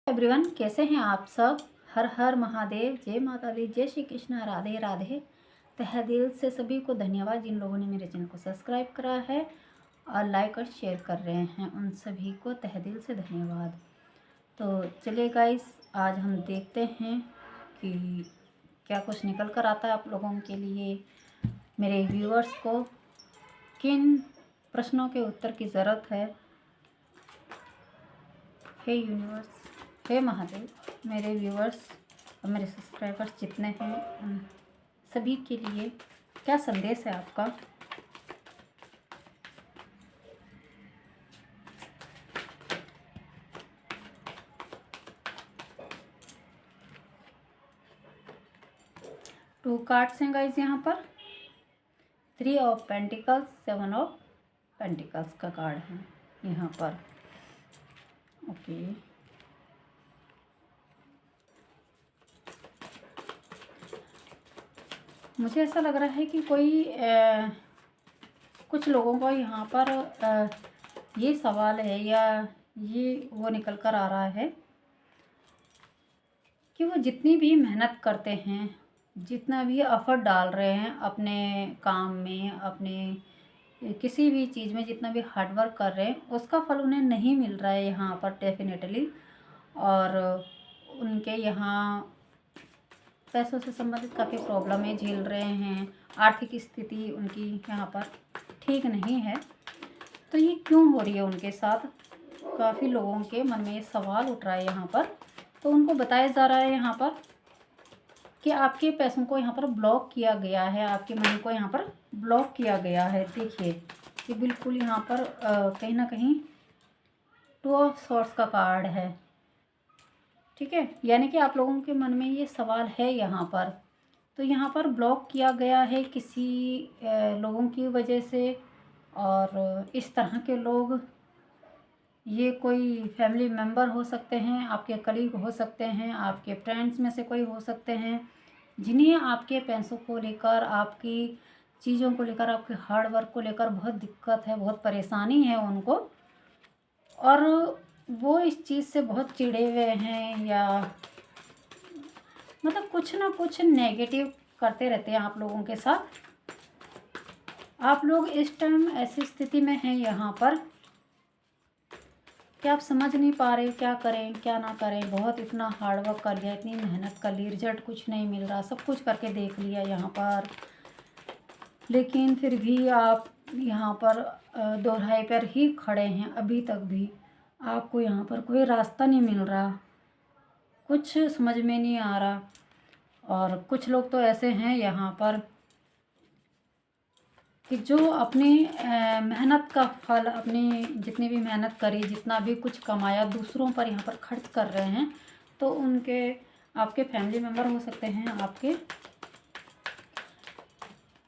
Everyone, कैसे हैं आप सब। हर हर महादेव, जय माता दी, जय श्री कृष्णा, राधे राधे। तहे दिल से सभी को धन्यवाद जिन लोगों ने मेरे चैनल को सब्सक्राइब करा है और लाइक और शेयर कर रहे हैं, उन सभी को तहे दिल से धन्यवाद। तो चलिए गाइस, आज हम देखते हैं कि क्या कुछ निकल कर आता है आप लोगों के लिए। मेरे व्यूअर्स को किन प्रश्नों के उत्तर की ज़रूरत है। हे यूनिवर्स, हे महादेव, मेरे व्यूअर्स और मेरे सब्सक्राइबर्स जितने हैं उन सभी के लिए क्या संदेश है आपका। टू कार्ड्स हैं गाइस यहाँ पर। 3 ऑफ पेंटिकल्स, 7 ऑफ पेंटिकल्स का कार्ड है यहाँ पर। ओके, मुझे ऐसा लग रहा है कि कोई कुछ लोगों को यहाँ पर ये सवाल है या ये वो निकल कर आ रहा है कि वो जितनी भी मेहनत करते हैं, जितना भी एफर्ट डाल रहे हैं अपने काम में, अपने किसी भी चीज़ में जितना भी हार्डवर्क कर रहे हैं, उसका फल उन्हें नहीं मिल रहा है यहाँ पर डेफिनेटली। और उनके यहाँ पैसों से संबंधित काफ़ी प्रॉब्लमें झेल रहे हैं, आर्थिक स्थिति उनकी यहाँ पर ठीक नहीं है। तो ये क्यों हो रही है उनके साथ, काफ़ी लोगों के मन में ये सवाल उठ रहा है यहाँ पर। तो उनको बताया जा रहा है यहाँ पर कि आपके पैसों को यहाँ पर ब्लॉक किया गया है, आपके मनी को यहाँ पर ब्लॉक किया गया है। देखिए ये बिल्कुल यहाँ पर कहीं ना कहीं 2 ऑफ सॉर्ड्स का कार्ड है, ठीक है। यानी कि आप लोगों के मन में ये सवाल है यहाँ पर। तो यहाँ पर ब्लॉक किया गया है किसी लोगों की वजह से। और इस तरह के लोग, ये कोई फैमिली मेम्बर हो सकते हैं, आपके कलीग हो सकते हैं, आपके फ्रेंड्स में से कोई हो सकते हैं, जिन्हें आपके पैसों को लेकर, आपकी चीज़ों को लेकर, आपके हार्ड वर्क को लेकर बहुत दिक्कत है, बहुत परेशानी है उनको। और वो इस चीज़ से बहुत चिढ़े हुए हैं, या मतलब कुछ ना कुछ नेगेटिव करते रहते हैं आप लोगों के साथ। आप लोग इस टाइम ऐसी स्थिति में हैं यहाँ पर कि आप समझ नहीं पा रहे क्या करें क्या ना करें। बहुत इतना हार्डवर्क कर लिया, इतनी मेहनत कर ली, रिजल्ट कुछ नहीं मिल रहा, सब कुछ करके देख लिया यहाँ पर, लेकिन फिर भी आप यहाँ पर दोहराए पर ही खड़े हैं। अभी तक भी आपको यहाँ पर कोई रास्ता नहीं मिल रहा, कुछ समझ में नहीं आ रहा। और कुछ लोग तो ऐसे हैं यहाँ पर कि जो अपनी मेहनत का फल, अपनी जितनी भी मेहनत करी, जितना भी कुछ कमाया, दूसरों पर यहाँ पर खर्च कर रहे हैं। तो उनके, आपके फैमिली मेम्बर हो सकते हैं, आपके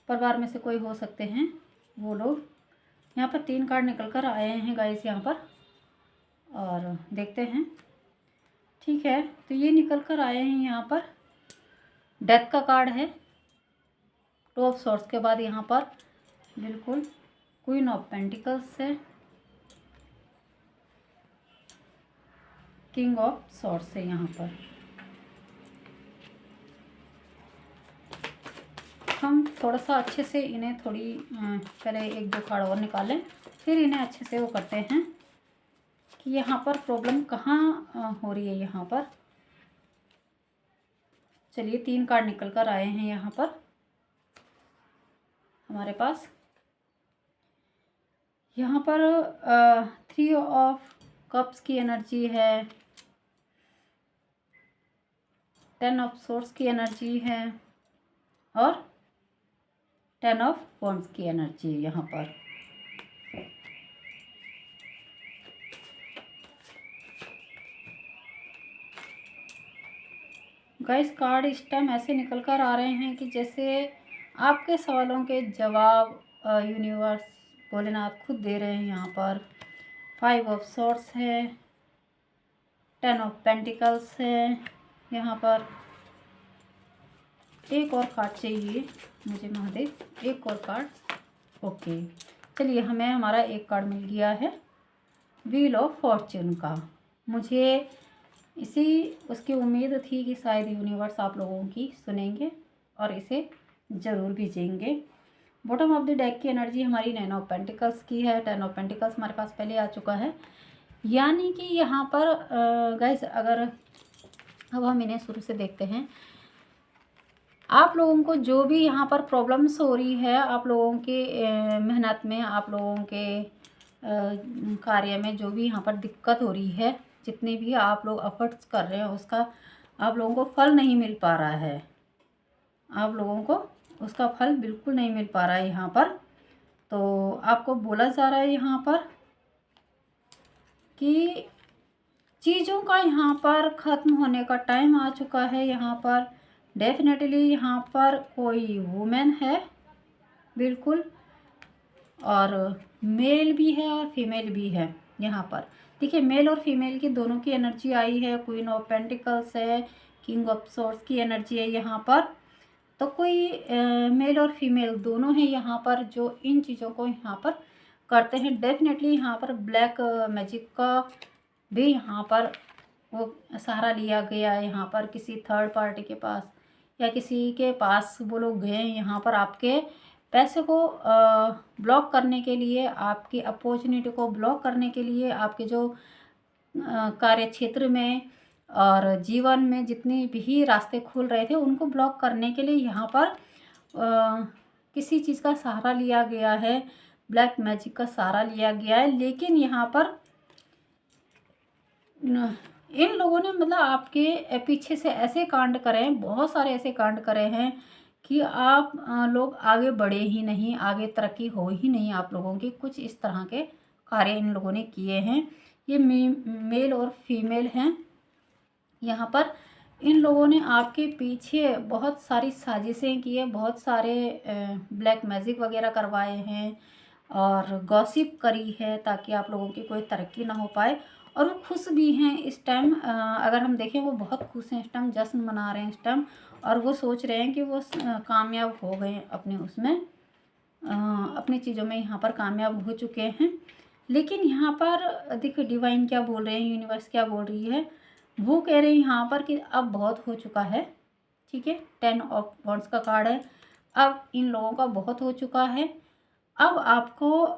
परिवार में से कोई हो सकते हैं वो लोग। यहाँ पर 3 कार्ड निकल कर आए हैं गाइस यहाँ पर, और देखते हैं। ठीक है, तो ये निकल कर आए हैं यहाँ पर। डेथ का कार्ड है 2 ऑफ सॉर्ड्स के बाद यहाँ पर बिल्कुल क्वीन ऑफ पेंटिकल्स है, किंग ऑफ सॉर्ड्स है यहाँ पर। हम थोड़ा सा अच्छे से इन्हें थोड़ी पहले 1-2 कार्ड और निकालें, फिर इन्हें अच्छे से वो करते हैं कि यहाँ पर प्रॉब्लम कहाँ हो रही है यहाँ पर। चलिए 3 कार्ड निकल कर आए हैं यहाँ पर हमारे पास। यहाँ पर 3 ऑफ कप्स की एनर्जी है, 10 ऑफ सोर्स की एनर्जी है, और 10 ऑफ वॉन्ड्स की एनर्जी है यहाँ पर। गाइस, कार्ड इस टाइम ऐसे निकल कर आ रहे हैं कि जैसे आपके सवालों के जवाब यूनिवर्स, भोलेनाथ खुद दे रहे हैं यहाँ पर। 5 ऑफ सॉर्ड्स है, 10 ऑफ पेंटिकल्स है यहाँ पर। एक और कार्ड चाहिए मुझे महादेव, एक और कार्ड। ओके, चलिए हमें हमारा एक कार्ड मिल गया है, व्हील ऑफ फॉर्च्यून का। मुझे इसी उसकी उम्मीद थी कि शायद यूनिवर्स आप लोगों की सुनेंगे और इसे ज़रूर भेजेंगे। बॉटम ऑफ द डेक की एनर्जी हमारी 9 ऑफ पेंटिकल्स की है। 10 ऑफ पेंटिकल्स हमारे पास पहले आ चुका है, यानी कि यहाँ पर गाइस अगर अब हम इन्हें शुरू से देखते हैं, आप लोगों को जो भी यहाँ पर प्रॉब्लम्स हो रही है, आप लोगों के मेहनत में, आप लोगों के कार्य में जो भी यहाँ पर दिक्कत हो रही है, जितने भी आप लोग एफर्ट्स कर रहे हैं उसका आप लोगों को फल नहीं मिल पा रहा है। आप लोगों को उसका फल बिल्कुल नहीं मिल पा रहा है यहाँ पर। तो आपको बोला जा रहा है यहाँ पर कि चीज़ों का यहाँ पर ख़त्म होने का टाइम आ चुका है। यहाँ पर डेफिनेटली यहाँ पर कोई वुमेन है बिल्कुल, और मेल भी है और फीमेल भी है। यहाँ पर देखिए मेल और फीमेल की दोनों की एनर्जी आई है। क्वीन ऑफ पेंटिकल्स है, किंग ऑफ सोर्ड्स की एनर्जी है यहाँ पर। तो कोई मेल और फीमेल दोनों हैं यहाँ पर जो इन चीज़ों को यहाँ पर करते हैं। डेफिनेटली यहाँ पर ब्लैक मैजिक का भी यहाँ पर वो सहारा लिया गया है। यहाँ पर किसी थर्ड पार्टी के पास या किसी के पास वो लोग गए हैं यहाँ पर आपके पैसे को ब्लॉक करने के लिए, आपकी अपॉर्चुनिटी को ब्लॉक करने के लिए, आपके जो कार्य क्षेत्र में और जीवन में जितने भी रास्ते खुल रहे थे उनको ब्लॉक करने के लिए यहाँ पर किसी चीज़ का सहारा लिया गया है, ब्लैक मैजिक का सहारा लिया गया है। लेकिन यहाँ पर इन लोगों ने मतलब आपके पीछे से ऐसे कांड करे हैं, बहुत सारे ऐसे कांड करे हैं कि आप लोग आगे बढ़े ही नहीं, आगे तरक्की हो ही नहीं आप लोगों की। कुछ इस तरह के कार्य इन लोगों ने किए हैं। ये मेल और फीमेल हैं यहाँ पर। इन लोगों ने आपके पीछे बहुत सारी साजिशें की है, बहुत सारे ब्लैक मैजिक वगैरह करवाए हैं और गॉसिप करी है ताकि आप लोगों की कोई तरक्की ना हो पाए। और वो खुश भी हैं इस टाइम, अगर हम देखें वो बहुत खुश हैं इस टाइम, जश्न मना रहे हैं इस टाइम। और वो सोच रहे हैं कि वो कामयाब हो गए अपने उसमें, अपनी चीज़ों में यहाँ पर कामयाब हो चुके हैं। लेकिन यहाँ पर देखिए डिवाइन क्या बोल रहे हैं, यूनिवर्स क्या बोल रही है, वो कह रहे हैं यहाँ पर कि अब बहुत हो चुका है। ठीक है, 10 ऑफ वॉन्ड्स का कार्ड है। अब इन लोगों का बहुत हो चुका है। अब आपको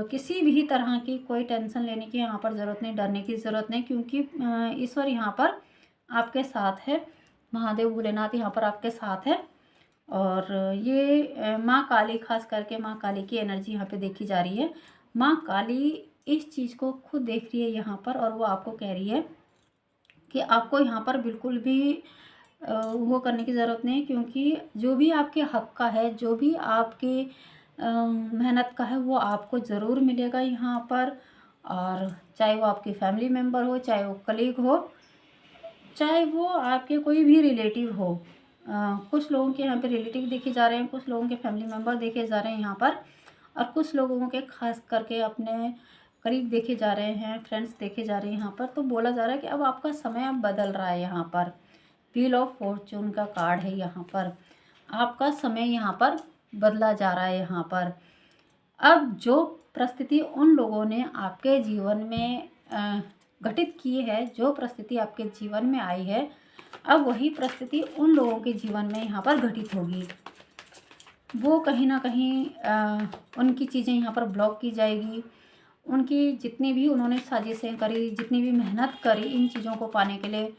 किसी भी तरह की कोई टेंशन लेने की यहाँ पर ज़रूरत नहीं, डरने की ज़रूरत नहीं, क्योंकि ईश्वर यहाँ पर आपके साथ है। महादेव भोलेनाथ यहाँ पर आपके साथ है। और ये माँ काली, खास करके माँ काली की एनर्जी यहाँ पे देखी जा रही है। माँ काली इस चीज़ को खुद देख रही है यहाँ पर और वो आपको कह रही है कि आपको यहाँ पर बिल्कुल भी वो करने की ज़रूरत नहीं, क्योंकि जो भी आपके हक का है, जो भी आपकी मेहनत का है, वो आपको ज़रूर मिलेगा यहाँ पर। और चाहे वो आपकी फैमिली मेम्बर हो, चाहे वो कलीग हो, चाहे वो आपके कोई भी रिलेटिव हो। कुछ लोगों के यहाँ पे रिलेटिव देखे जा रहे हैं, कुछ लोगों के फैमिली मेम्बर देखे जा रहे हैं यहाँ पर, और कुछ लोगों के खास करके अपने करीब देखे जा रहे हैं, फ्रेंड्स देखे जा रहे हैं यहाँ पर। तो बोला जा रहा है कि अब आपका समय अब बदल रहा है। यहाँ पर व्हील ऑफ फॉर्चून का कार्ड है। यहाँ पर आपका समय यहाँ पर बदला जा रहा है। यहाँ पर अब जो परिस्थिति उन लोगों ने आपके जीवन में घटित की है, जो परिस्थिति आपके जीवन में आई है, अब वही परिस्थिति उन लोगों के जीवन में यहाँ पर घटित होगी। वो कहीं ना कहीं उनकी चीज़ें यहाँ पर ब्लॉक की जाएगी। उनकी जितनी भी उन्होंने साजिशें करी, जितनी भी मेहनत करी इन चीज़ों को पाने के लिए,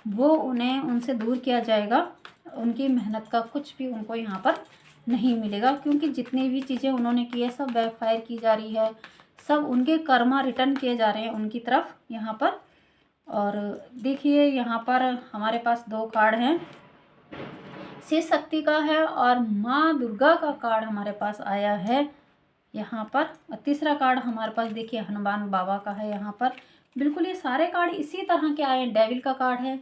वो उन्हें उनसे दूर किया जाएगा। उनकी मेहनत का कुछ भी उनको यहाँ पर नहीं मिलेगा, क्योंकि जितनी भी चीज़ें उन्होंने की है सब बैकफायर की जा रही है, सब उनके कर्मा रिटर्न किए जा रहे हैं उनकी तरफ यहाँ पर। और देखिए यहाँ पर हमारे पास 2 कार्ड हैं, शिव शक्ति का है और माँ दुर्गा का कार्ड हमारे पास आया है यहाँ पर। और तीसरा कार्ड हमारे पास देखिए हनुमान बाबा का है यहाँ पर। बिल्कुल ये सारे कार्ड इसी तरह के आए हैं। डेविल का कार्ड है,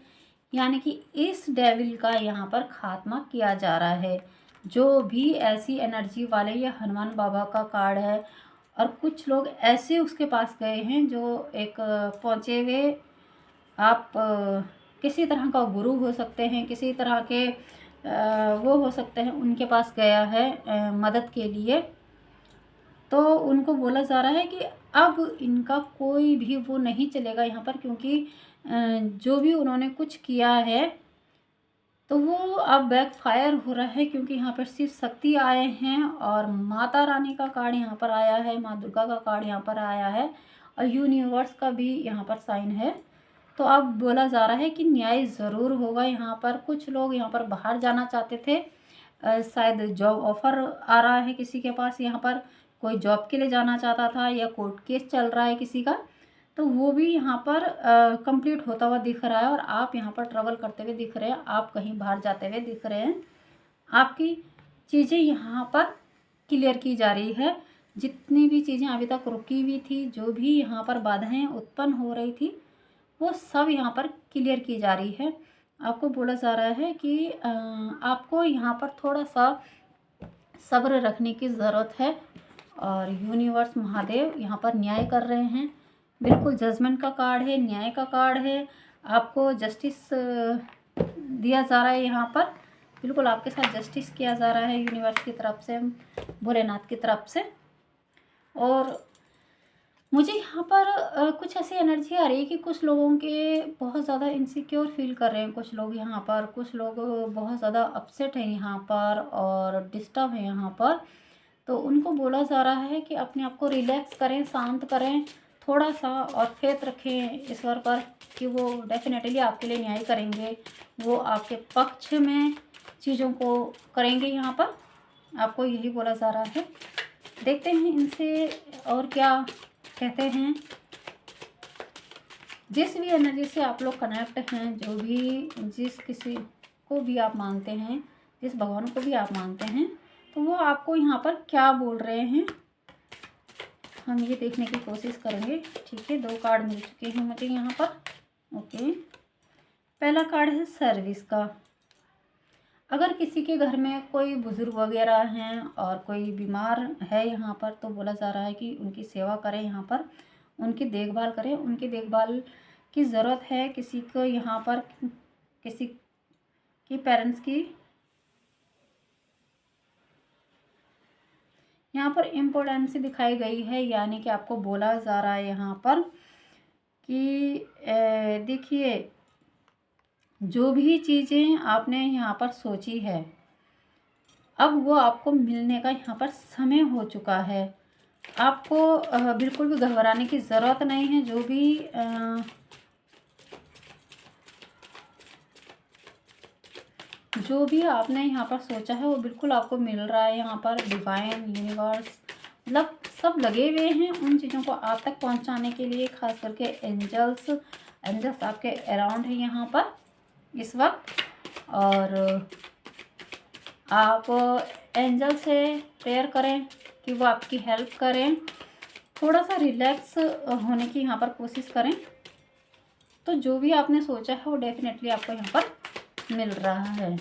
यानी कि इस डेविल का यहाँ पर खात्मा किया जा रहा है। जो भी ऐसी एनर्जी वाले, ये हनुमान बाबा का कार्ड है। और कुछ लोग ऐसे उसके पास गए हैं जो एक पहुँचे हुए, आप किसी तरह का गुरु हो सकते हैं, किसी तरह के वो हो सकते हैं, उनके पास गया है मदद के लिए। तो उनको बोला जा रहा है कि अब इनका कोई भी वो नहीं चलेगा यहाँ पर, क्योंकि जो भी उन्होंने कुछ किया है तो वो अब बैकफायर हो रहा है, क्योंकि यहाँ पर शिव शक्ति आए हैं और माता रानी का कार्ड यहाँ पर आया है, माँ दुर्गा का कार्ड यहाँ पर आया है और यूनिवर्स का भी यहाँ पर साइन है। तो अब बोला जा रहा है कि न्याय ज़रूर होगा यहाँ पर। कुछ लोग यहाँ पर बाहर जाना चाहते थे, शायद जॉब ऑफर आ रहा है किसी के पास, यहाँ पर कोई जॉब के लिए जाना चाहता था या कोर्ट केस चल रहा है किसी का, तो वो भी यहाँ पर कंप्लीट होता हुआ दिख रहा है। और आप यहाँ पर ट्रैवल करते हुए दिख रहे हैं, आप कहीं बाहर जाते हुए दिख रहे हैं। आपकी चीज़ें यहाँ पर क्लियर की जा रही है। जितनी भी चीज़ें अभी तक रुकी हुई थी, जो भी यहाँ पर बाधाएं उत्पन्न हो रही थी, वो सब यहाँ पर क्लियर की जा रही है। आपको बोला जा रहा है कि आपको यहाँ पर थोड़ा सा सब्र रखने की ज़रूरत है और यूनिवर्स महादेव यहाँ पर न्याय कर रहे हैं। बिल्कुल जजमेंट का कार्ड है, न्याय का कार्ड है, आपको जस्टिस दिया जा रहा है यहाँ पर। बिल्कुल आपके साथ जस्टिस किया जा रहा है यूनिवर्स की तरफ से, भोलेनाथ की तरफ से। और मुझे यहाँ पर कुछ ऐसी एनर्जी आ रही है कि कुछ लोगों के बहुत ज़्यादा इनसिक्योर फील कर रहे हैं कुछ लोग यहाँ पर, कुछ लोग बहुत ज़्यादा अपसेट हैं यहाँ पर और डिस्टर्ब हैं यहाँ पर। तो उनको बोला जा रहा है कि अपने आप को रिलैक्स करें, शांत करें थोड़ा सा और फेथ रखें ईश्वर पर कि वो डेफिनेटली आपके लिए न्याय करेंगे, वो आपके पक्ष में चीज़ों को करेंगे। यहाँ पर आपको यही बोला जा रहा है। देखते हैं इनसे और क्या कहते हैं। जिस भी एनर्जी से आप लोग कनेक्ट हैं, जो भी जिस किसी को भी आप मानते हैं, जिस भगवान को भी आप मानते हैं, तो वो आपको यहाँ पर क्या बोल रहे हैं हम ये देखने की कोशिश करेंगे। ठीक है, 2 कार्ड मिल चुके हैं मुझे यहाँ पर। ओके, पहला कार्ड है सर्विस का। अगर किसी के घर में कोई बुज़ुर्ग वगैरह हैं और कोई बीमार है यहाँ पर, तो बोला जा रहा है कि उनकी सेवा करें, यहाँ पर उनकी देखभाल करें। उनकी देखभाल की ज़रूरत है किसी को यहाँ पर, किसी की पेरेंट्स की यहाँ पर इम्पोर्टेंस दिखाई गई है। यानी कि आपको बोला जा रहा है यहाँ पर कि देखिए, जो भी चीज़ें आपने यहाँ पर सोची है, अब वो आपको मिलने का यहाँ पर समय हो चुका है। आपको बिल्कुल भी घबराने की ज़रूरत नहीं है। जो भी आपने यहाँ पर सोचा है वो बिल्कुल आपको मिल रहा है। यहाँ पर डिवाइन यूनिवर्स मतलब सब लगे हुए हैं उन चीज़ों को आप तक पहुँचाने के लिए। खास करके एंजल्स आपके अराउंड है यहाँ पर इस वक्त। और आप एंजल से प्रेयर करें कि वो आपकी हेल्प करें, थोड़ा सा रिलैक्स होने की यहाँ पर कोशिश करें। तो जो भी आपने सोचा है वो डेफिनेटली आपको यहाँ पर मिल रहा है।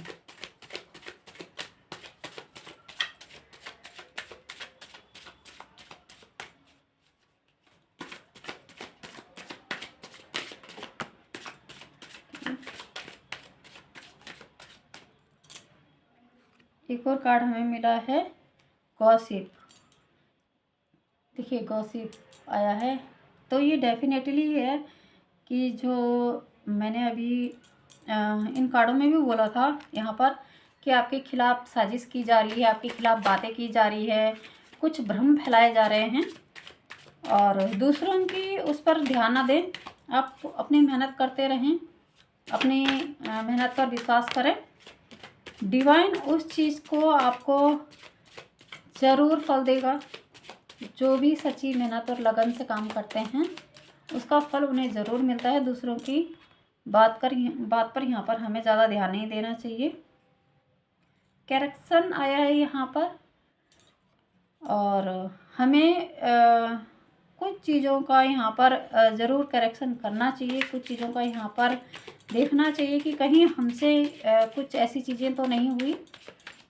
एक और कार्ड हमें मिला है गॉसिप। देखिए गॉसिप आया है, तो ये डेफिनेटली है कि जो मैंने अभी इन कार्डों में भी बोला था यहाँ पर कि आपके खिलाफ़ साजिश की जा रही है, आपके खिलाफ़ बातें की जा रही है, कुछ भ्रम फैलाए जा रहे हैं और दूसरों की उस पर ध्यान ना दें। आप अपनी मेहनत करते रहें, अपनी मेहनत पर विश्वास करें। डिवाइन उस चीज़ को आपको ज़रूर फल देगा। जो भी सच्ची मेहनत और लगन से काम करते हैं उसका फल उन्हें ज़रूर मिलता है। दूसरों की बात पर यहाँ पर हमें ज़्यादा ध्यान नहीं देना चाहिए। करेक्शन आया है यहाँ पर और हमें कुछ चीज़ों का यहाँ पर ज़रूर करेक्शन करना चाहिए। कुछ चीज़ों का यहाँ पर देखना चाहिए कि कहीं हमसे कुछ ऐसी चीज़ें तो नहीं हुई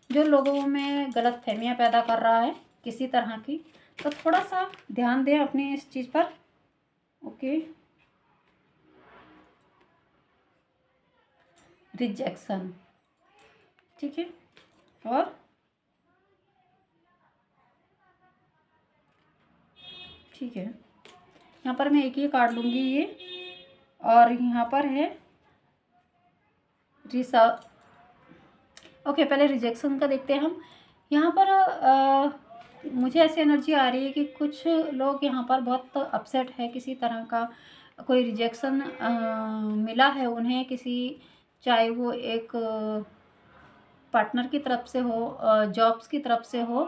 जो लोगों में गलत फहमियाँ पैदा कर रहा है किसी तरह की। तो थोड़ा सा ध्यान दें अपनी इस चीज़ पर। ओके, रिजेक्शन, ठीक है। और ठीक है, यहाँ पर मैं एक ही कार्ड लूँगी ये और यहाँ पर है रिसा ओके, पहले रिजेक्शन का देखते हैं हम। यहाँ पर मुझे ऐसी एनर्जी आ रही है कि कुछ लोग यहाँ पर बहुत अपसेट है, किसी तरह का कोई रिजेक्शन मिला है उन्हें, किसी चाहे वो एक पार्टनर की तरफ से हो, जॉब्स की तरफ से हो।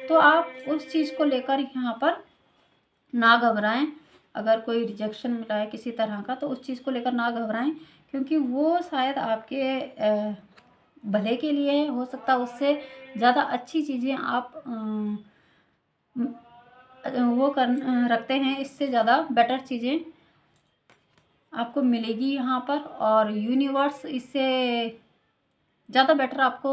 तो आप उस चीज़ को लेकर यहाँ पर ना घबराएं। अगर कोई रिजेक्शन मिला है किसी तरह का तो उस चीज़ को लेकर ना घबराएं, क्योंकि वो शायद आपके भले के लिए हो सकता है। उससे ज़्यादा अच्छी चीज़ें आप वो कर रखते हैं, इससे ज़्यादा बेटर चीज़ें आपको मिलेगी यहाँ पर। और यूनिवर्स इससे ज़्यादा बेटर आपको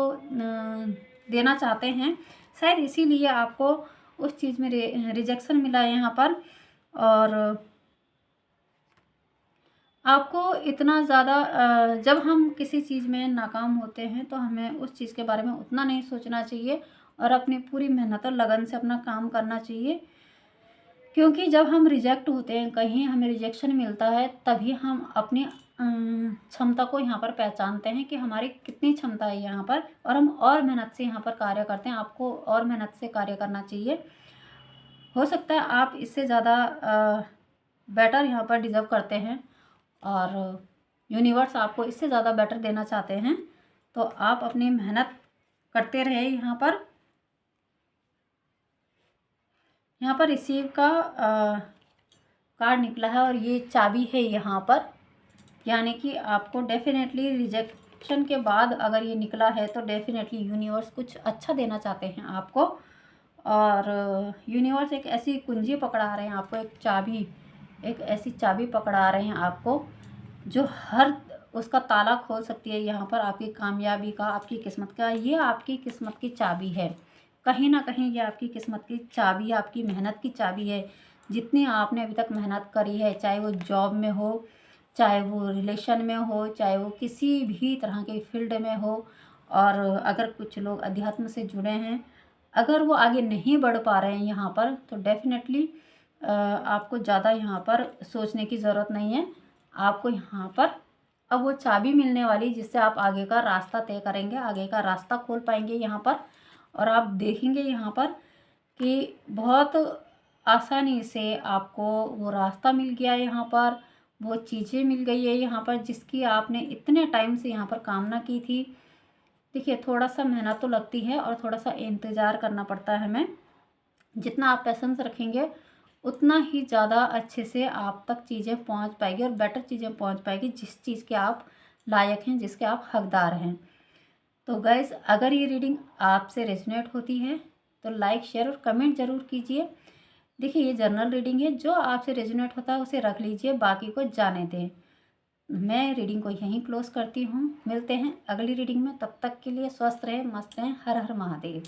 देना चाहते हैं, शायद इसीलिए आपको उस चीज़ में रिजेक्शन मिला है यहाँ पर। और आपको इतना ज़्यादा जब हम किसी चीज़ में नाकाम होते हैं तो हमें उस चीज़ के बारे में उतना नहीं सोचना चाहिए और अपनी पूरी मेहनत और लगन से अपना काम करना चाहिए। क्योंकि जब हम रिजेक्ट होते हैं, कहीं हमें रिजेक्शन मिलता है, तभी हम अपनी क्षमता को यहाँ पर पहचानते हैं कि हमारी कितनी क्षमता है यहाँ पर, और हम और मेहनत से यहाँ पर कार्य करते हैं। आपको और मेहनत से कार्य करना चाहिए। हो सकता है आप इससे ज़्यादा बेटर यहाँ पर डिज़र्व करते हैं और यूनिवर्स आपको इससे ज़्यादा बेटर देना चाहते हैं। तो आप अपनी मेहनत करते रहे। यहाँ पर रिसीव का कार्ड निकला है और ये चाबी है यहाँ पर, यानी कि आपको डेफिनेटली रिजेक्शन के बाद अगर ये निकला है तो डेफिनेटली यूनिवर्स कुछ अच्छा देना चाहते हैं आपको। और यूनिवर्स एक ऐसी कुंजी पकड़ा रहे हैं आपको, एक ऐसी चाबी पकड़ा रहे हैं आपको जो हर उसका ताला खोल सकती है यहाँ पर, आपकी कामयाबी का, आपकी किस्मत का। ये आपकी किस्मत की चाबी है, कहीं ना कहीं ये आपकी किस्मत की चाबी, आपकी मेहनत की चाबी है। जितनी आपने अभी तक मेहनत करी है, चाहे वो जॉब में हो, चाहे वो रिलेशन में हो, चाहे वो किसी भी तरह के फील्ड में हो। और अगर कुछ लोग अध्यात्म से जुड़े हैं, अगर वो आगे नहीं बढ़ पा रहे हैं यहाँ पर, तो डेफिनेटली आपको ज़्यादा यहाँ पर सोचने की ज़रूरत नहीं है। आपको यहाँ पर अब वो चाबी मिलने वाली, जिससे आप आगे का रास्ता तय करेंगे, आगे का रास्ता खोल पाएंगे यहाँ पर। और आप देखेंगे यहाँ पर कि बहुत आसानी से आपको वो रास्ता मिल गया है यहाँ पर, वो चीज़ें मिल गई है यहाँ पर जिसकी आपने इतने टाइम से यहाँ पर कामना की थी। देखिए, थोड़ा सा मेहनत तो लगती है और थोड़ा सा इंतज़ार करना पड़ता है हमें। जितना आप पेशेंस रखेंगे उतना ही ज़्यादा अच्छे से आप तक चीज़ें पहुंच पाएगी और बेटर चीज़ें पहुंच पाएगी, जिस चीज़ के आप लायक हैं, जिसके आप हकदार हैं। तो गाइस, अगर ये रीडिंग आपसे रेजोनेट होती है तो लाइक, शेयर और कमेंट ज़रूर कीजिए। देखिए, ये जनरल रीडिंग है, जो आपसे रेजोनेट होता है उसे रख लीजिए, बाकी को जाने दें। मैं रीडिंग को यहीं क्लोज करती हूँ। मिलते हैं अगली रीडिंग में, तब तक के लिए स्वस्थ रहें, मस्त रहें। हर हर महादेव।